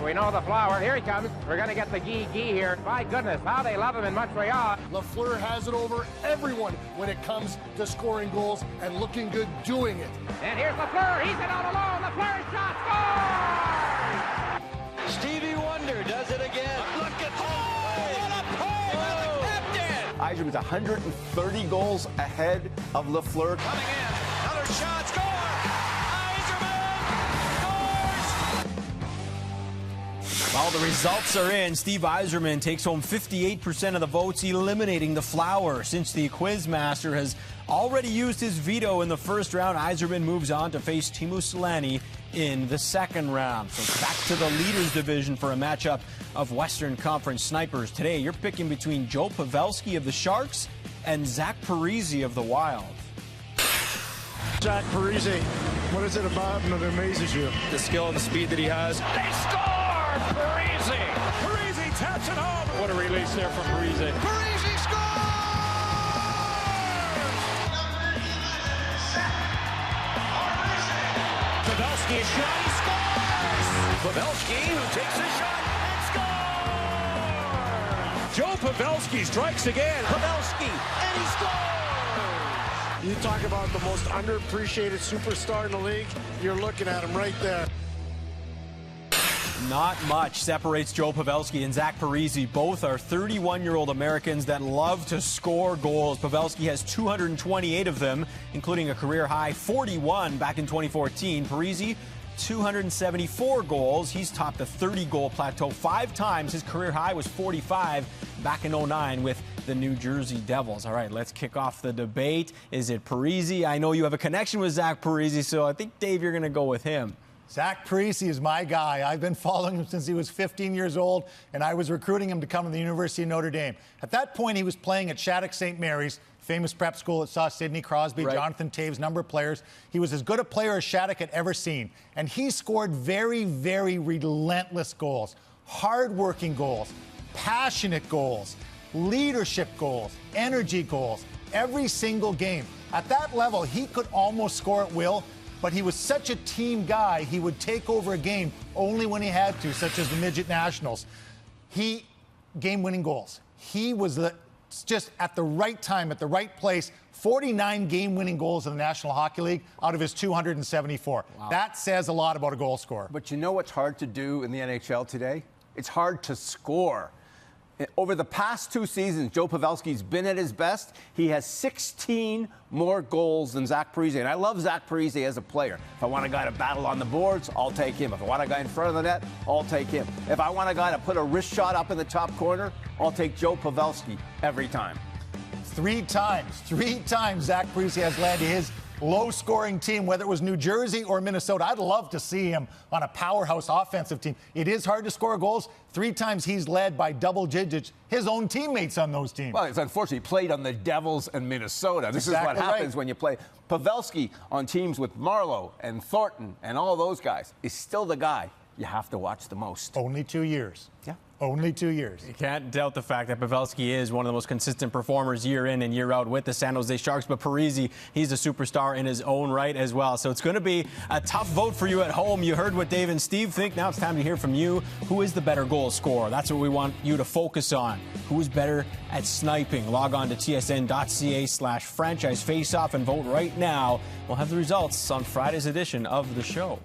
We know the flower. Here he comes. We're going to get the Guy here. My goodness, how they love him in Montreal. Lafleur has it over everyone when it comes to scoring goals and looking good doing it. And here's Lafleur. He's in all alone. Lafleur's shot scores! Stevie Wonder does it again. Look at what a play by the captain! Yzerman's 130 goals ahead of Lafleur. Coming in, another shot, score! Well, the results are in. Steve Yzerman takes home 58% of the votes, eliminating the flower. Since the Quizmaster has already used his veto in the first round, Yzerman moves on to face Teemu Selanne in the second round. So back to the leaders division for a matchup of Western Conference snipers. Today, you're picking between Joe Pavelski of the Sharks and Zach Parise of the Wild. Zach Parise, what is it about him that amazes you? The skill and the speed that he has. They score! Parise! Parise taps it home. What a release there from Parise. Parise scores! Pavelski shot, he scores! Pavelski who takes a shot and scores! Joe Pavelski strikes again. Pavelski, and he scores! You talk about the most underappreciated superstar in the league, you're looking at him right there. Not much separates Joe Pavelski and Zach Parise. Both are 31-year-old Americans that love to score goals. Pavelski has 228 of them, including a career-high 41 back in 2014. Parise, 274 goals. He's topped the 30-goal plateau 5 times. His career high was 45 back in 09 with the New Jersey Devils. All right, let's kick off the debate. Is it Parise? I know you have a connection with Zach Parise, so I think, Dave, you're going to go with him. Zach Parise is my guy. I've been following him since he was 15 years old, and I was recruiting him to come to the University of Notre Dame. At that point, he was playing at Shattuck St. Mary's, famous prep school that saw Sidney Crosby, right. Jonathan Taves, number of players. He was as good a player as Shattuck had ever seen, and he scored very, very relentless goals, hard-working goals, passionate goals, leadership goals, energy goals, every single game. At that level, he could almost score at will, but he was such a team guy, he would take over a game only when he had to, such as the Midget Nationals. Game-winning goals. He was just at the right time, at the right place. 49 game-winning goals in the National Hockey League out of his 274. Wow. That says a lot about a goal scorer. But you know what's hard to do in the NHL today? It's hard to score. Over the past 2 seasons, Joe Pavelski's been at his best. He has 16 more goals than Zach Parise. And I love Zach Parise as a player. If I want a guy to battle on the boards, I'll take him. If I want a guy in front of the net, I'll take him. If I want a guy to put a wrist shot up in the top corner, I'll take Joe Pavelski every time. 3 times Zach Parise has led his low-scoring team, whether it was New Jersey or Minnesota. I'd love to see him on a powerhouse offensive team. It is hard to score goals. 3 times he's led by double digits his own teammates on those teams. Well, it's unfortunate he played on the Devils and Minnesota. This exactly is what happens when you play. Pavelski on teams with Marleau and Thornton and all those guys is still the guy you have to watch the most. Only 2 years. Yeah. Only 2 years. You can't doubt the fact that Pavelski is one of the most consistent performers year in and year out with the San Jose Sharks. But Parise, he's a superstar in his own right as well. So it's going to be a tough vote for you at home. You heard what Dave and Steve think. Now it's time to hear from you. Who is the better goal scorer? That's what we want you to focus on. Who is better at sniping? Log on to tsn.ca/franchise faceoff and vote right now. We'll have the results on Friday's edition of the show.